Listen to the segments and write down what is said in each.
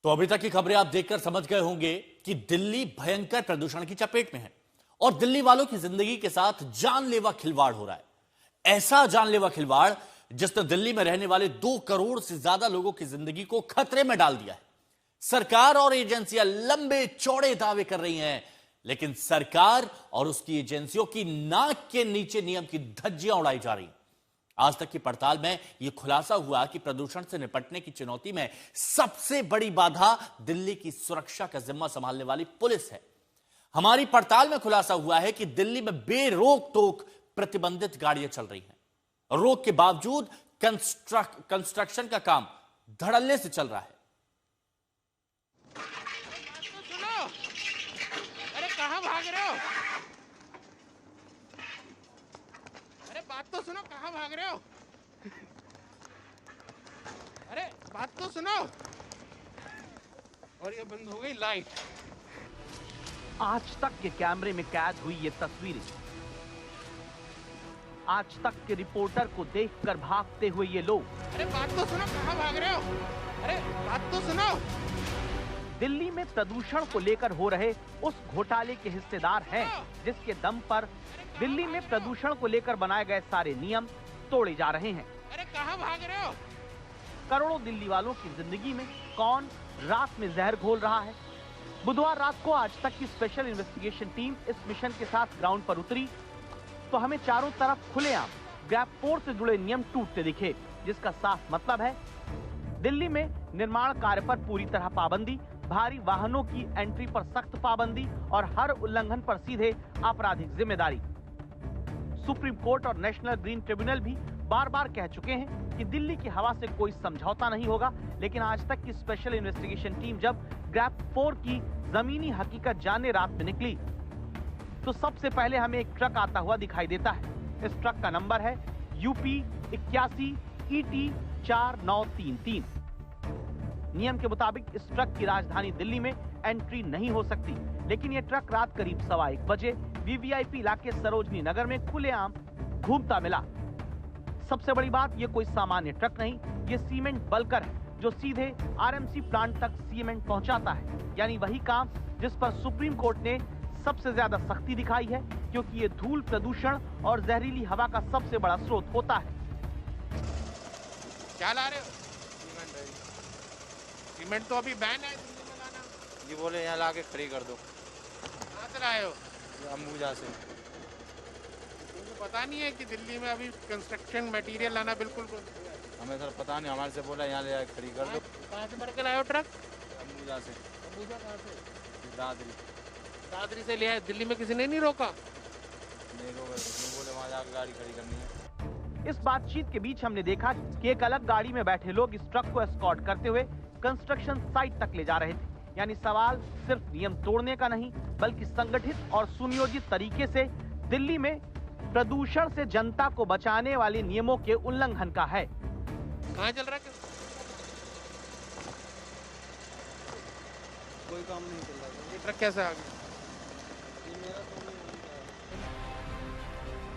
तो अभी तक की खबरें आप देखकर समझ गए होंगे कि दिल्ली भयंकर प्रदूषण की चपेट में है और दिल्ली वालों की जिंदगी के साथ जानलेवा खिलवाड़ हो रहा है। ऐसा जानलेवा खिलवाड़ जिसने दिल्ली में रहने वाले 2 करोड़ से ज्यादा लोगों की जिंदगी को खतरे में डाल दिया है। सरकार और एजेंसियां लंबे चौड़े दावे कर रही हैं, लेकिन सरकार और उसकी एजेंसियों की नाक के नीचे नियम की धज्जियां उड़ाई जा रही हैं। आज तक की पड़ताल में यह खुलासा हुआ कि प्रदूषण से निपटने की चुनौती में सबसे बड़ी बाधा दिल्ली की सुरक्षा का जिम्मा संभालने वाली पुलिस है। हमारी पड़ताल में खुलासा हुआ है कि दिल्ली में बेरोक टोक प्रतिबंधित गाड़ियां चल रही हैं। रोक के बावजूद कंस्ट्रक्शन का काम धड़ल्ले से चल रहा है। सुनो, अरे कहां भाग रहे हो? अरे बात तो सुनो, कहां भाग रहे हो? अरे बात तो सुनो। और ये बंद हो गई लाइट। आज तक के कैमरे में कैद हुई ये तस्वीरें, आज तक के रिपोर्टर को देखकर भागते हुए ये लोग। अरे बात तो सुनो, कहां भाग रहे हो? अरे बात तो सुनो। दिल्ली में प्रदूषण को लेकर हो रहे उस घोटाले के हिस्सेदार हैं, जिसके दम पर दिल्ली में प्रदूषण को लेकर बनाए गए सारे नियम तोड़े जा रहे हैं। अरे कहां भाग रहे हो? करोड़ों दिल्ली वालों की जिंदगी में कौन रात में जहर घोल रहा है? बुधवार रात को आज तक की स्पेशल इन्वेस्टिगेशन टीम इस मिशन के साथ ग्राउंड पर उतरी तो हमें चारों तरफ खुलेआम ग्रैप 4 से जुड़े नियम टूटते दिखे, जिसका साफ मतलब है दिल्ली में निर्माण कार्य पर पूरी तरह पाबंदी, भारी वाहनों की एंट्री पर सख्त पाबंदी और हर उल्लंघन पर सीधे आपराधिक जिम्मेदारी। सुप्रीम कोर्ट और नेशनल ग्रीन ट्रिब्यूनल भी बार बार कह चुके हैं कि दिल्ली की हवा से कोई समझौता नहीं होगा, लेकिन आज तक की स्पेशल इन्वेस्टिगेशन टीम जब ग्रैप 4 की जमीनी हकीकत जानने रात में निकली तो सबसे पहले हमें एक ट्रक आता हुआ दिखाई देता है। इस ट्रक का नंबर है UP 81 ET 4933। नियम के मुताबिक इस ट्रक की राजधानी दिल्ली में एंट्री नहीं हो सकती, लेकिन यह ट्रक रात करीब 1:15 बजे VVIP इलाके सरोजनी नगर में खुलेआम घूमता मिला। सबसे बड़ी बात, ये कोई सामान्य ट्रक नहीं, ये सीमेंट बल्कर है जो सीधे RMC प्लांट तक सीमेंट पहुंचाता है, यानी वही काम जिस पर सुप्रीम कोर्ट ने सबसे ज्यादा सख्ती दिखाई है, क्योंकि ये धूल, प्रदूषण और जहरीली हवा का सबसे बड़ा स्रोत होता है। क्या ला रहे हो? सीमेंट तो अभी बैन है दिल्ली में लाना। ये बोले यहाँ ला के खड़ी कर दो। कहाँ से लाए हो? अंबुजा से। तुमको पता नहीं है कि दिल्ली में अभी कंस्ट्रक्शन मटेरियल लाना बिल्कुल बंद है? हमें सर पता नहीं, हमारे से बोला यहाँ ले आके खड़ी कर दो। कहाँ से भर के लाए हो ट्रक? अंबुजा से। अंबुजा कहाँ से? दादरी। दादरी से ले आए। दिल्ली में किसी ने नहीं रोका? नहीं रोका, बोले वहाँ जाकर गाड़ी खड़ी करनी है। इस बातचीत के बीच हमने देखा कि एक अलग गाड़ी में बैठे लोग इस ट्रक को एस्कॉर्ट करते हुए कंस्ट्रक्शन साइट तक ले जा रहे थे। यानी सवाल सिर्फ नियम तोड़ने का नहीं, बल्कि संगठित और सुनियोजित तरीके से दिल्ली में प्रदूषण से जनता को बचाने वाले नियमों के उल्लंघन का है। कहाँ चल रहा है? कोई काम नहीं चल रहा। ये ट्रक कैसे आ गया?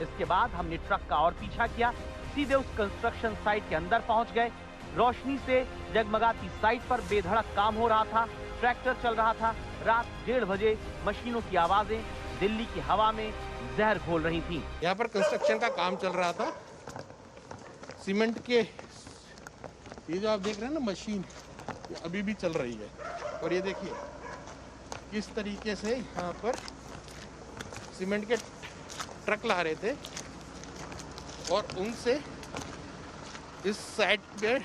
इसके बाद हमने ट्रक का और पीछा किया, सीधे उस कंस्ट्रक्शन साइट के अंदर पहुंच गए। रोशनी से जगमगाती साइट पर बेधड़क काम हो रहा था, ट्रैक्टर चल रहा था। रात 1:30 बजे मशीनों की आवाजें दिल्ली की हवा में जहर घोल रही थीं। यहाँ पर कंस्ट्रक्शन का काम चल रहा था। सीमेंट के ये जो आप देख रहे हैं ना मशीन, ये अभी भी चल रही है। और ये देखिए किस तरीके से यहाँ पर सीमेंट के ट्रक ला रहे थे और उनसे इस साइड पे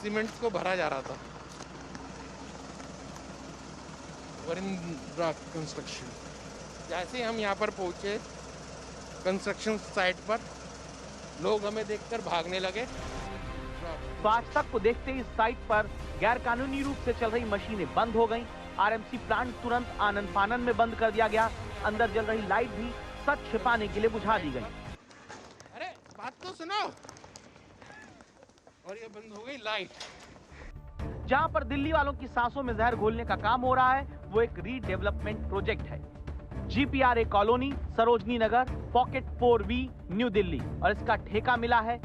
सीमेंट को भरा जा रहा था। कंस्ट्रक्शन जैसे ही हम यहाँ पर पहुंचे कंस्ट्रक्शन साइट पर, लोग हमें देखकर भागने लगे। तो आज तक को देखते ही इस साइट पर गैर कानूनी रूप से चल रही मशीनें बंद हो गईं। RMC प्लांट तुरंत आनन फानन में बंद कर दिया गया। अंदर जल रही लाइट भी सच छिपाने के लिए बुझा दी गई। अरे बात तो सुनो। और ये बंद हो गई लाइट। जहां पर दिल्ली वालों की सांसों में जहर घोलने का काम हो रहा है, वो एक रीडेवलपमेंट प्रोजेक्ट है। GPRA colony, Sarojini Nagar, pocket 4B, new Delhi, और इसका ठेका मिला है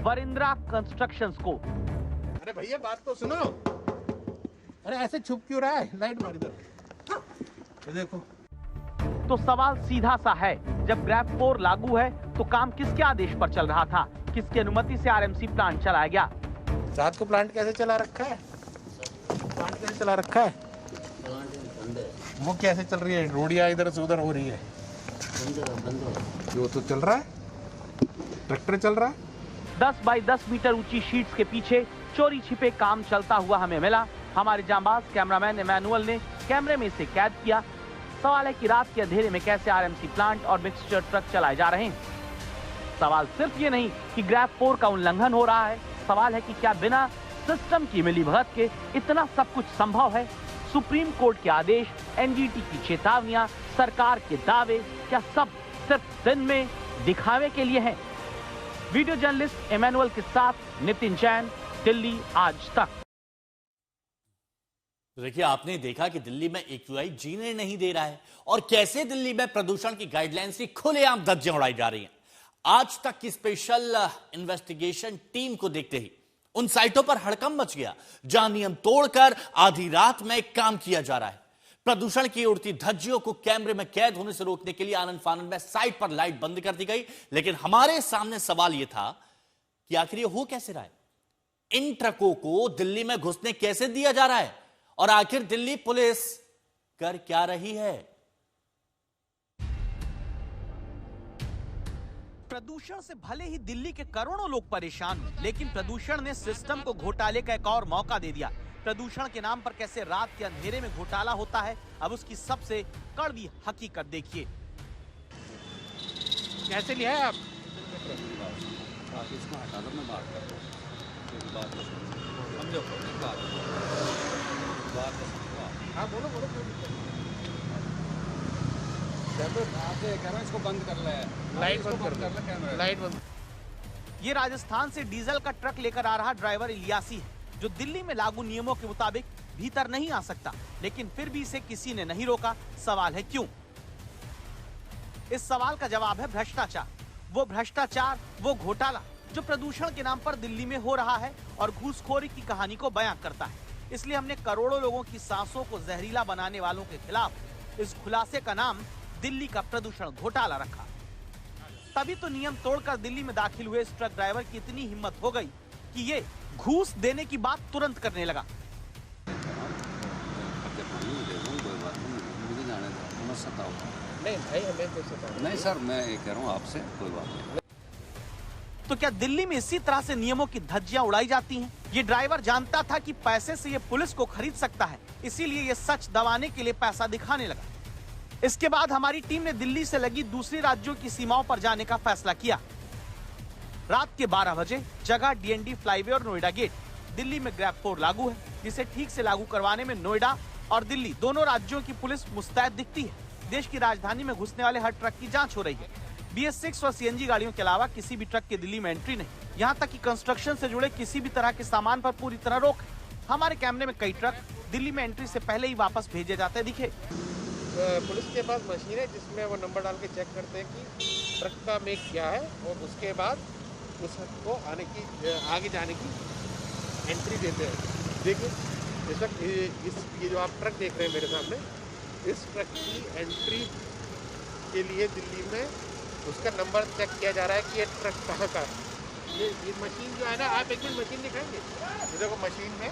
वरिंद्रा कंस्ट्रक्शंस को। अरे भैया बात तो सुनो। अरे ऐसे छुप क्यों रहा है? लाइट मार इधर, ये देखो। तो सवाल सीधा सा है, जब ग्रैब 4 लागू है तो काम किसके आदेश पर चल रहा था? किसकी अनुमति से आरएमसी प्लांट चलाया गया? रात को प्लांट कैसे चला रखा है? प्लांट कैसे चला रखा है? वो कैसे चल रही है? रोडियां इधर से उधर हो रही है, वो तो चल रहा है, ट्रैक्टर चल रहा है। 10 बाई 10 मीटर ऊंची शीट्स के पीछे चोरी छिपे काम चलता हुआ हमें मिला। हमारे जांबाज कैमरामैन इमैनुअल ने कैमरे में इसे कैद किया। सवाल है कि रात के अंधेरे में कैसे आरएमसी प्लांट और मिक्सचर ट्रक चलाए जा रहे हैं। सवाल सिर्फ ये नहीं कि ग्रैब 4 का उल्लंघन हो रहा है, सवाल है कि क्या बिना सिस्टम की मिलीभगत के इतना सब कुछ संभव है? सुप्रीम कोर्ट के आदेश, एनजीटी की चेतावनियां, सरकार के दावे, क्या सब सिर्फ दिन में दिखावे के लिए हैं? वीडियो जर्नलिस्ट इमैनुअल के साथ नितिन जैन, दिल्ली आज तक। देखिए, आपने देखा कि दिल्ली में एक्यूआई जीने नहीं दे रहा है और कैसे दिल्ली में प्रदूषण की गाइडलाइंस की खुलेआम धज्जियां उड़ाई जा रही हैं। आज तक की स्पेशल इन्वेस्टिगेशन टीम को देखते ही उन साइटों पर हड़कंप मच गया जहां नियम तोड़कर आधी रात में काम किया जा रहा है। प्रदूषण की उड़ती धज्जियों को कैमरे में कैद होने से रोकने के लिए आनंद फानंद में साइट पर लाइट बंद कर दी गई। लेकिन हमारे सामने सवाल यह था कि आखिर ये हो कैसे रहा है? इन ट्रकों को दिल्ली में घुसने कैसे दिया जा रहा है और आखिर दिल्ली पुलिस कर क्या रही है? प्रदूषण से भले ही दिल्ली के करोड़ों लोग परेशान हुए, लेकिन प्रदूषण ने सिस्टम को घोटाले का एक और मौका दे दिया। प्रदूषण के नाम पर कैसे रात के अंधेरे में घोटाला होता है, अब उसकी सबसे कड़वी हकीकत देखिए। कैसे लिया है आप? इसको हटा दो, मैं बात कर रहा हूँ। हाँ बोलो बोलो। इसको बंद कर ले, लाइट बंद कर ले, लाइट बंद। ये राजस्थान से डीजल का ट्रक लेकर आ रहा ड्राइवर इलियासी है, जो दिल्ली में लागू नियमों के मुताबिक भीतर नहीं आ सकता, लेकिन फिर भी इसे किसी ने नहीं रोका। सवाल है क्यों? इस सवाल का जवाब है भ्रष्टाचार। वो भ्रष्टाचार, वो घोटाला जो प्रदूषण के नाम पर दिल्ली में हो रहा है और घूसखोरी की कहानी को बयां करता है। इसलिए हमने करोड़ों लोगों की सांसों को जहरीला बनाने वालों के खिलाफ इस खुलासे का नाम दिल्ली का प्रदूषण घोटाला रखा। तभी तो नियम तोड़कर दिल्ली में दाखिल हुए इस ट्रक ड्राइवर की इतनी हिम्मत हो गई कि ये घूस देने की बात तुरंत करने लगा। नहीं भाई, हमें तो सताओ नहीं सर, मैं ये कह रहा हूँ आपसे, कोई बात नहीं। तो क्या दिल्ली में इसी तरह से नियमों की धज्जियां उड़ाई जाती हैं? ये ड्राइवर जानता था कि पैसे से ये पुलिस को खरीद सकता है, इसीलिए ये सच दबाने के लिए पैसा दिखाने लगा। इसके बाद हमारी टीम ने दिल्ली से लगी दूसरी राज्यों की सीमाओं पर जाने का फैसला किया। रात के 12 बजे जगह डीएनडी फ्लाईवे और नोएडा गेट। दिल्ली में ग्रैब 4 लागू है, जिसे ठीक से लागू करवाने में नोएडा और दिल्ली दोनों राज्यों की पुलिस मुस्तैद दिखती है। देश की राजधानी में घुसने वाले हर ट्रक की जांच हो रही है। BS6 और सीएनजी गाड़ियों के अलावा किसी भी ट्रक के दिल्ली में एंट्री नहीं। यहाँ तक कि कंस्ट्रक्शन से जुड़े किसी भी तरह के सामान पर पूरी तरह रोक है। हमारे कैमरे में कई ट्रक दिल्ली में एंट्री से पहले ही वापस भेजे जाते दिखे। पुलिस के पास मशीन है जिसमें वो नंबर डाल के चेक करते हैं कि ट्रक का मेक क्या है, और उसके बाद उसको आगे जाने की एंट्री देते हैं। देखिए इस वक्त ये जो आप ट्रक देख रहे हैं मेरे सामने, इस ट्रक की एंट्री के लिए दिल्ली में उसका नंबर चेक किया जा रहा है कि ये ट्रक कहाँ का है। ये मशीन जो है ना, आप एक मिनट मशीन दिखाएंगे? ये देखो मशीन में